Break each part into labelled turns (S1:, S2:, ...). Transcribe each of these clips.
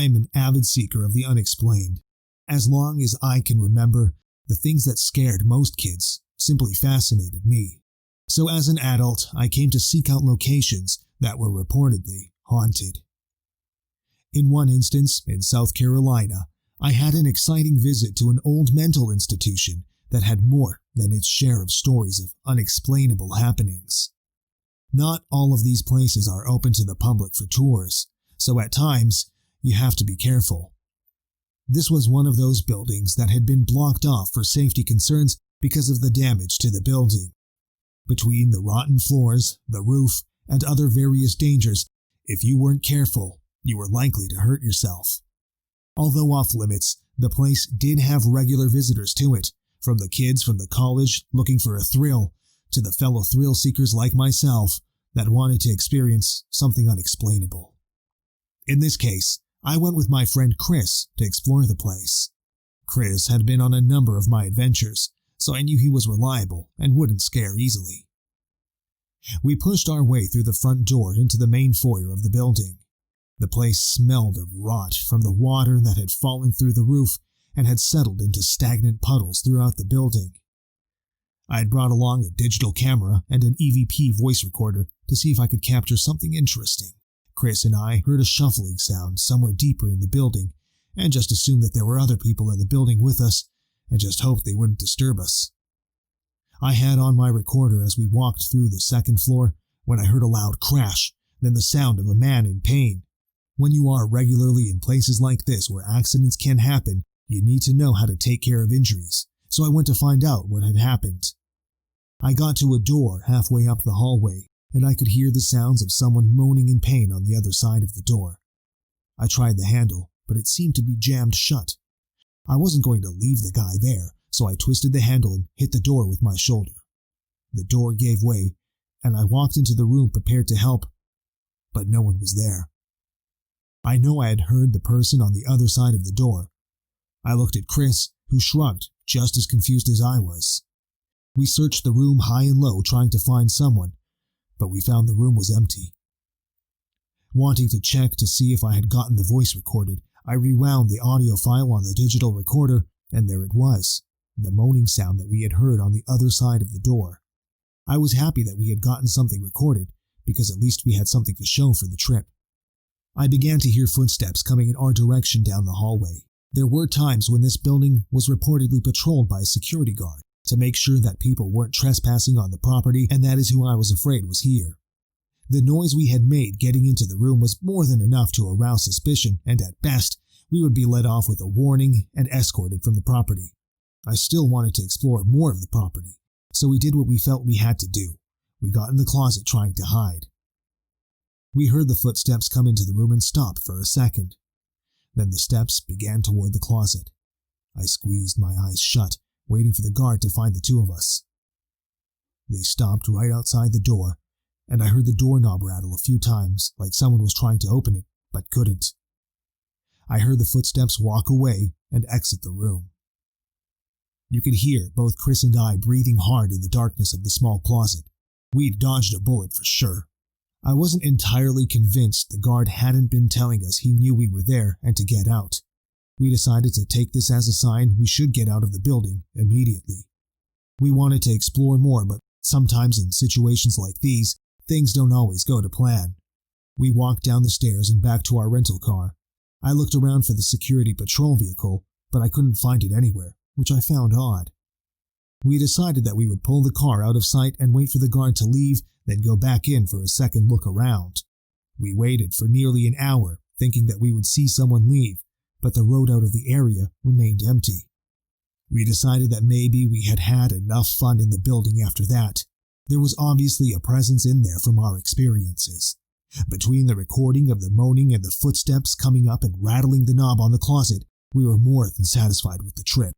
S1: I am an avid seeker of the unexplained. As long as I can remember, the things that scared most kids simply fascinated me. So as an adult, I came to seek out locations that were reportedly haunted. In one instance, in South Carolina, I had an exciting visit to an old mental institution that had more than its share of stories of unexplainable happenings. Not all of these places are open to the public for tours, so at times, you have to be careful. This was one of those buildings that had been blocked off for safety concerns because of the damage to the building. Between the rotten floors, the roof, and other various dangers, if you weren't careful, you were likely to hurt yourself. Although off limits, the place did have regular visitors to it, from the kids from the college looking for a thrill to the fellow thrill seekers like myself that wanted to experience something unexplainable. In this case, I went with my friend Chris to explore the place. Chris had been on a number of my adventures, so I knew he was reliable and wouldn't scare easily. We pushed our way through the front door into the main foyer of the building. The place smelled of rot from the water that had fallen through the roof and had settled into stagnant puddles throughout the building. I had brought along a digital camera and an EVP voice recorder to see if I could capture something interesting. Chris and I heard a shuffling sound somewhere deeper in the building and just assumed that there were other people in the building with us and just hoped they wouldn't disturb us. I had on my recorder as we walked through the second floor when I heard a loud crash, then the sound of a man in pain. When you are regularly in places like this where accidents can happen, you need to know how to take care of injuries, so I went to find out what had happened. I got to a door halfway up the hallway, and I could hear the sounds of someone moaning in pain on the other side of the door. I tried the handle, but it seemed to be jammed shut. I wasn't going to leave the guy there, so I twisted the handle and hit the door with my shoulder. The door gave way, and I walked into the room prepared to help, but no one was there. I know I had heard the person on the other side of the door. I looked at Chris, who shrugged, just as confused as I was. We searched the room high and low trying to find someone, but we found the room was empty. Wanting to check to see if I had gotten the voice recorded, I rewound the audio file on the digital recorder, and there it was, the moaning sound that we had heard on the other side of the door. I was happy that we had gotten something recorded, because at least we had something to show for the trip. I began to hear footsteps coming in our direction down the hallway. There were times when this building was reportedly patrolled by a security guard to make sure that people weren't trespassing on the property, and that is who I was afraid was here. The noise we had made getting into the room was more than enough to arouse suspicion, and at best, we would be let off with a warning and escorted from the property. I still wanted to explore more of the property, so we did what we felt we had to do. We got in the closet trying to hide. We heard the footsteps come into the room and stop for a second. Then the steps began toward the closet. I squeezed my eyes shut, waiting for the guard to find the two of us. They stopped right outside the door, and I heard the doorknob rattle a few times like someone was trying to open it, but couldn't. I heard the footsteps walk away and exit the room. You could hear both Chris and I breathing hard in the darkness of the small closet. We'd dodged a bullet for sure. I wasn't entirely convinced the guard hadn't been telling us he knew we were there and to get out. We decided to take this as a sign we should get out of the building immediately. We wanted to explore more, but sometimes in situations like these, things don't always go to plan. We walked down the stairs and back to our rental car. I looked around for the security patrol vehicle, but I couldn't find it anywhere, which I found odd. We decided that we would pull the car out of sight and wait for the guard to leave, then go back in for a second look around. We waited for nearly an hour, thinking that we would see someone leave, but the road out of the area remained empty. We decided that maybe we had had enough fun in the building after that. There was obviously a presence in there from our experiences. Between the recording of the moaning and the footsteps coming up and rattling the knob on the closet, we were more than satisfied with the trip.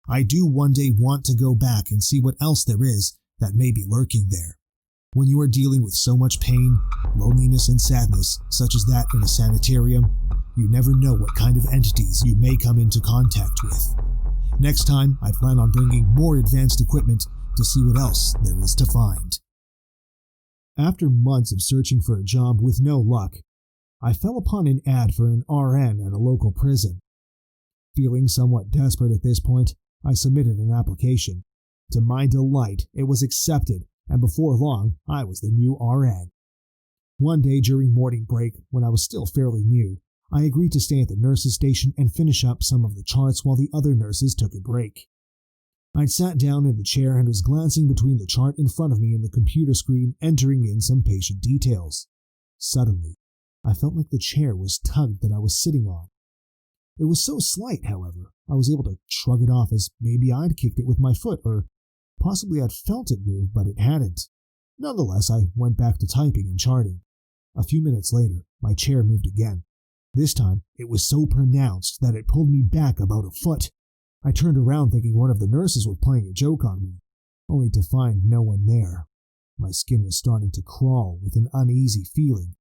S1: I do one day want to go back and see what else there is that may be lurking there. When you are dealing with so much pain, loneliness, and sadness, such as that in a sanitarium, you never know what kind of entities you may come into contact with. Next time, I plan on bringing more advanced equipment to see what else there is to find. After months of searching for a job with no luck, I fell upon an ad for an RN at a local prison. Feeling somewhat desperate at this point, I submitted an application. To my delight, it was accepted, and before long, I was the new RN. One day during morning break, when I was still fairly new, I agreed to stay at the nurse's station and finish up some of the charts while the other nurses took a break. I'd sat down in the chair and was glancing between the chart in front of me and the computer screen, entering in some patient details. Suddenly, I felt like the chair was tugged that I was sitting on. It was so slight, however, I was able to shrug it off as maybe I'd kicked it with my foot, or possibly I'd felt it move, but it hadn't. Nonetheless, I went back to typing and charting. A few minutes later, my chair moved again. This time, it was so pronounced that it pulled me back about a foot. I turned around thinking one of the nurses was playing a joke on me, only to find no one there. My skin was starting to crawl with an uneasy feeling,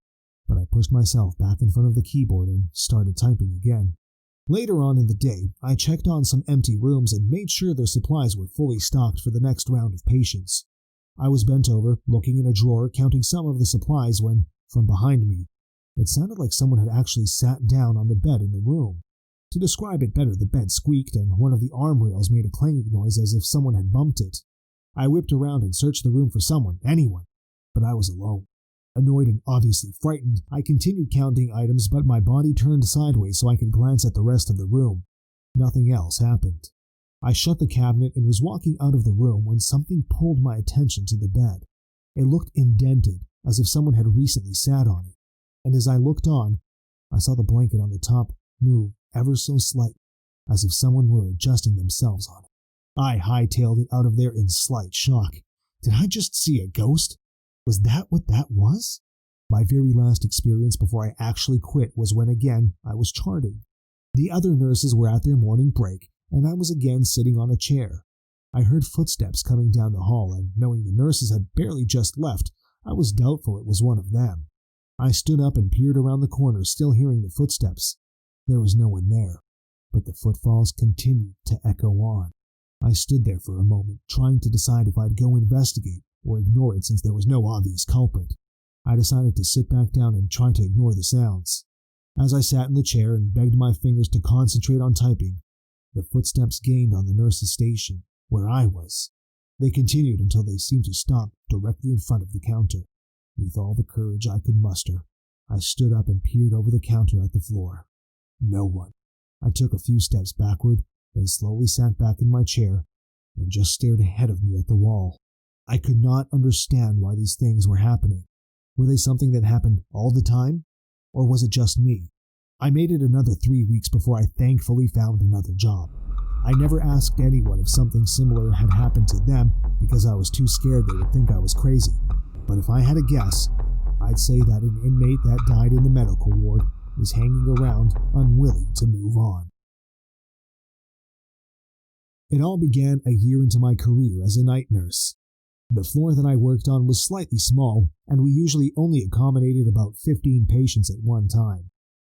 S1: but I pushed myself back in front of the keyboard and started typing again. Later on in the day, I checked on some empty rooms and made sure their supplies were fully stocked for the next round of patients. I was bent over, looking in a drawer, counting some of the supplies when, from behind me, it sounded like someone had actually sat down on the bed in the room. To describe it better, the bed squeaked and one of the arm rails made a clanging noise as if someone had bumped it. I whipped around and searched the room for someone, anyone, but I was alone. Annoyed and obviously frightened, I continued counting items, but my body turned sideways so I could glance at the rest of the room. Nothing else happened. I shut the cabinet and was walking out of the room when something pulled my attention to the bed. It looked indented, as if someone had recently sat on it, and as I looked on, I saw the blanket on the top move ever so slightly, as if someone were adjusting themselves on it. I hightailed it out of there in slight shock. Did I just see a ghost? Was that what that was? My very last experience before I actually quit was when again I was charting. The other nurses were at their morning break, and I was again sitting on a chair. I heard footsteps coming down the hall, and knowing the nurses had barely just left, I was doubtful it was one of them. I stood up and peered around the corner, still hearing the footsteps. There was no one there, but the footfalls continued to echo on. I stood there for a moment, trying to decide if I'd go investigate or ignore it since there was no obvious culprit. I decided to sit back down and try to ignore the sounds. As I sat in the chair and begged my fingers to concentrate on typing, the footsteps gained on the nurse's station, where I was. They continued until they seemed to stop directly in front of the counter. With all the courage I could muster, I stood up and peered over the counter at the floor. No one. I took a few steps backward, then slowly sat back in my chair and just stared ahead of me at the wall. I could not understand why these things were happening. Were they something that happened all the time? Or was it just me? I made it another 3 weeks before I thankfully found another job. I never asked anyone if something similar had happened to them because I was too scared they would think I was crazy. But if I had a guess, I'd say that an inmate that died in the medical ward is hanging around, unwilling to move on. It all began a year into my career as a night nurse. The floor that I worked on was slightly small, and we usually only accommodated about 15 patients at one time.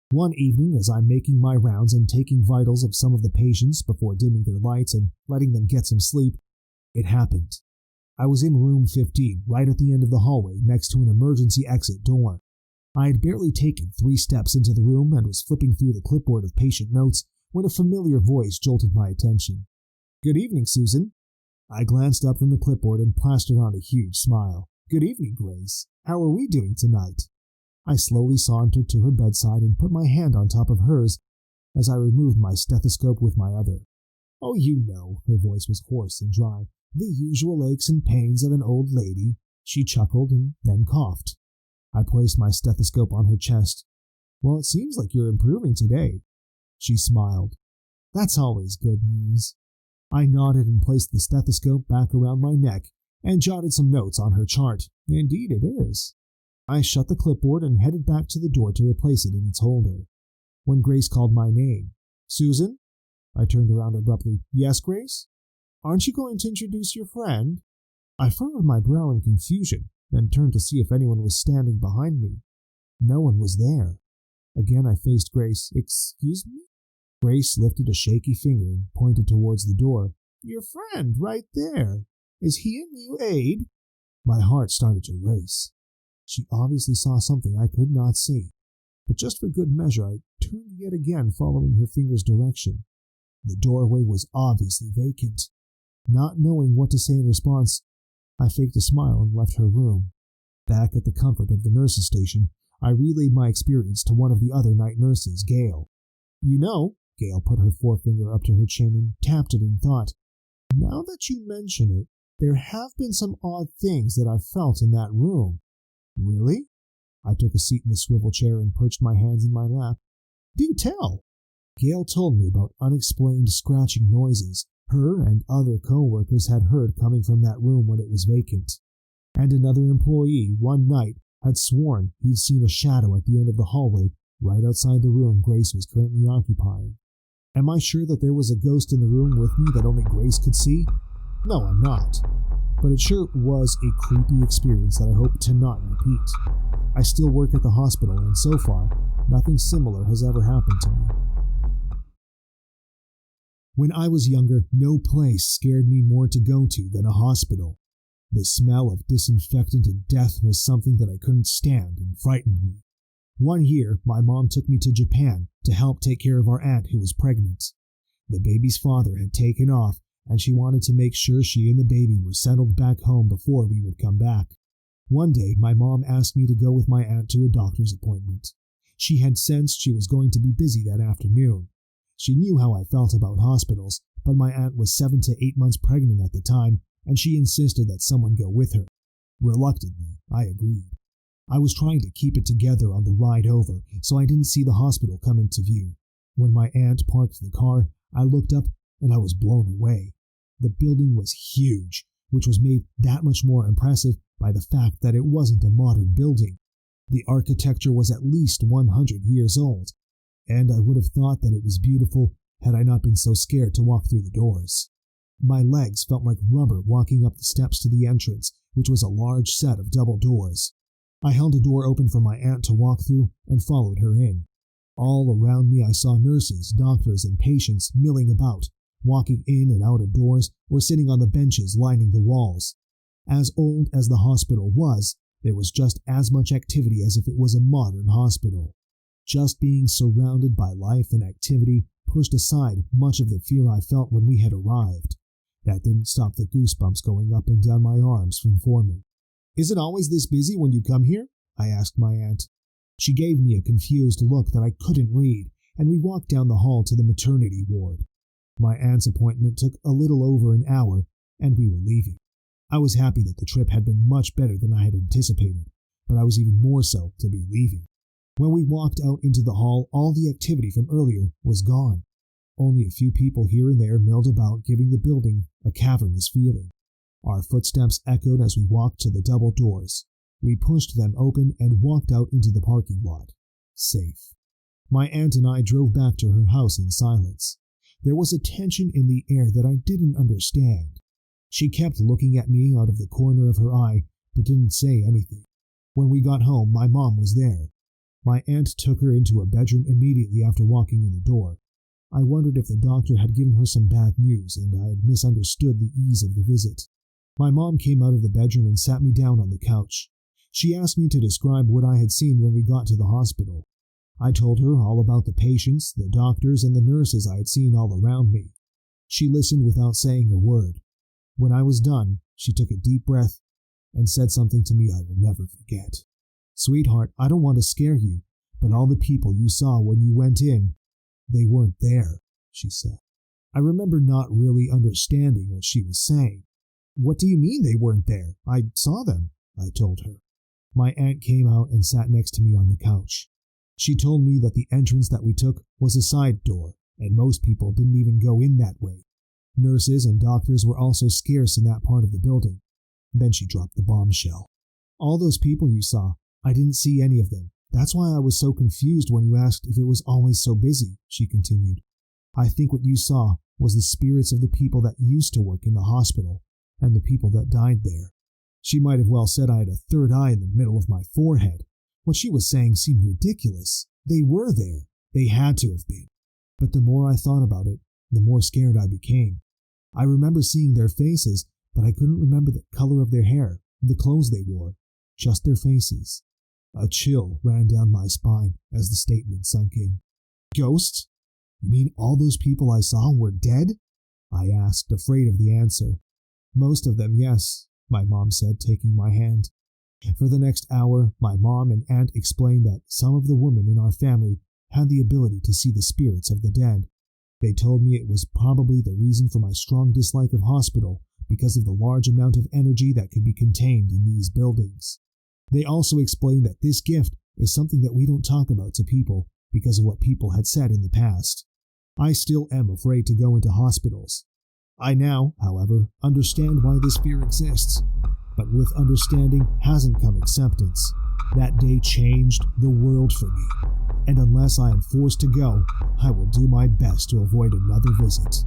S1: One evening, as I'm making my rounds and taking vitals of some of the patients before dimming their lights and letting them get some sleep, it happened. I was in room 15, right at the end of the hallway, next to an emergency exit door. I had barely taken 3 steps into the room and was flipping through the clipboard of patient notes when a familiar voice jolted my attention. "Good evening, Susan." I glanced up from the clipboard and plastered on a huge smile. "Good evening, Grace. How are we doing tonight?" I slowly sauntered to her bedside and put my hand on top of hers as I removed my stethoscope with my other. "Oh, you know," her voice was hoarse and dry, "the usual aches and pains of an old lady." She chuckled and then coughed. I placed my stethoscope on her chest. "Well, it seems like you're improving today." She smiled. "That's always good news." I nodded and placed the stethoscope back around my neck and jotted some notes on her chart. "Indeed it is." I shut the clipboard and headed back to the door to replace it in its holder. When Grace called my name, "Susan?" I turned around abruptly. "Yes, Grace? Aren't you going to introduce your friend?" I furrowed my brow in confusion, then turned to see if anyone was standing behind me. No one was there. Again I faced Grace. "Excuse me?" Grace lifted a shaky finger and pointed towards the door. "Your friend, right there. Is he a new aide?" My heart started to race. She obviously saw something I could not see, but just for good measure I turned yet again, following her finger's direction. The doorway was obviously vacant. Not knowing what to say in response, I faked a smile and left her room. Back at the comfort of the nurse's station, I relayed my experience to one of the other night nurses, Gail. "You know," Gail put her forefinger up to her chin and tapped it in thought, "now that you mention it, there have been some odd things that I've felt in that room." "Really?" I took a seat in the swivel chair and perched my hands in my lap. "Do tell." Gail told me about unexplained scratching noises her and other co-workers had heard coming from that room when it was vacant. And another employee, one night, had sworn he'd seen a shadow at the end of the hallway right outside the room Grace was currently occupying. Am I sure that there was a ghost in the room with me that only Grace could see? No, I'm not. But it sure was a creepy experience that I hope to not repeat. I still work at the hospital, and so far, nothing similar has ever happened to me. When I was younger, no place scared me more to go to than a hospital. The smell of disinfectant and death was something that I couldn't stand and frightened me. One year, my mom took me to Japan to help take care of our aunt who was pregnant. The baby's father had taken off, and she wanted to make sure she and the baby were settled back home before we would come back. One day, my mom asked me to go with my aunt to a doctor's appointment. She had sensed she was going to be busy that afternoon. She knew how I felt about hospitals, but my aunt was 7 to 8 months pregnant at the time, and she insisted that someone go with her. Reluctantly, I agreed. I was trying to keep it together on the ride over, so I didn't see the hospital come into view. When my aunt parked the car, I looked up and I was blown away. The building was huge, which was made that much more impressive by the fact that it wasn't a modern building. The architecture was at least 100 years old, and I would have thought that it was beautiful had I not been so scared to walk through the doors. My legs felt like rubber walking up the steps to the entrance, which was a large set of double doors. I held a door open for my aunt to walk through and followed her in. All around me I saw nurses, doctors, and patients milling about, walking in and out of doors or sitting on the benches lining the walls. As old as the hospital was, there was just as much activity as if it was a modern hospital. Just being surrounded by life and activity pushed aside much of the fear I felt when we had arrived. That didn't stop the goosebumps going up and down my arms from forming. "Is it always this busy when you come here?" I asked my aunt. She gave me a confused look that I couldn't read, and we walked down the hall to the maternity ward. My aunt's appointment took a little over an hour, and we were leaving. I was happy that the trip had been much better than I had anticipated, but I was even more so to be leaving. When we walked out into the hall, all the activity from earlier was gone. Only a few people here and there milled about, giving the building a cavernous feeling. Our footsteps echoed as we walked to the double doors. We pushed them open and walked out into the parking lot. Safe. My aunt and I drove back to her house in silence. There was a tension in the air that I didn't understand. She kept looking at me out of the corner of her eye, but didn't say anything. When we got home, my mom was there. My aunt took her into a bedroom immediately after walking in the door. I wondered if the doctor had given her some bad news, and I had misunderstood the ease of the visit. My mom came out of the bedroom and sat me down on the couch. She asked me to describe what I had seen when we got to the hospital. I told her all about the patients, the doctors, and the nurses I had seen all around me. She listened without saying a word. When I was done, she took a deep breath and said something to me I will never forget. "Sweetheart, I don't want to scare you, but all the people you saw when you went in, they weren't there," she said. I remember not really understanding what she was saying. "What do you mean they weren't there? I saw them," I told her. My aunt came out and sat next to me on the couch. She told me that the entrance that we took was a side door, and most people didn't even go in that way. Nurses and doctors were also scarce in that part of the building. Then she dropped the bombshell. "All those people you saw, I didn't see any of them. That's why I was so confused when you asked if it was always so busy," she continued. "I think what you saw was the spirits of the people that used to work in the hospital and the people that died there." She might have well said I had a third eye in the middle of my forehead. What she was saying seemed ridiculous. They were there. They had to have been. But the more I thought about it, the more scared I became. I remember seeing their faces, but I couldn't remember the color of their hair, the clothes they wore, just their faces. A chill ran down my spine as the statement sunk in. Ghosts? You mean all those people I saw were dead? I asked, afraid of the answer. Most of them, yes, my mom said, taking my hand. For the next hour, my mom and aunt explained that some of the women in our family had the ability to see the spirits of the dead. They told me it was probably the reason for my strong dislike of hospital because of the large amount of energy that could be contained in these buildings. They also explained that this gift is something that we don't talk about to people because of what people had said in the past. I still am afraid to go into hospitals. I now, however, understand why this fear exists. But with understanding hasn't come acceptance. That day changed the world for me. And unless I am forced to go, I will do my best to avoid another visit.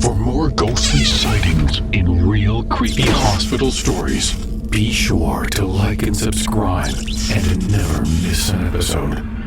S2: For more ghostly sightings in real creepy hospital stories, be sure to like and subscribe and never miss an episode.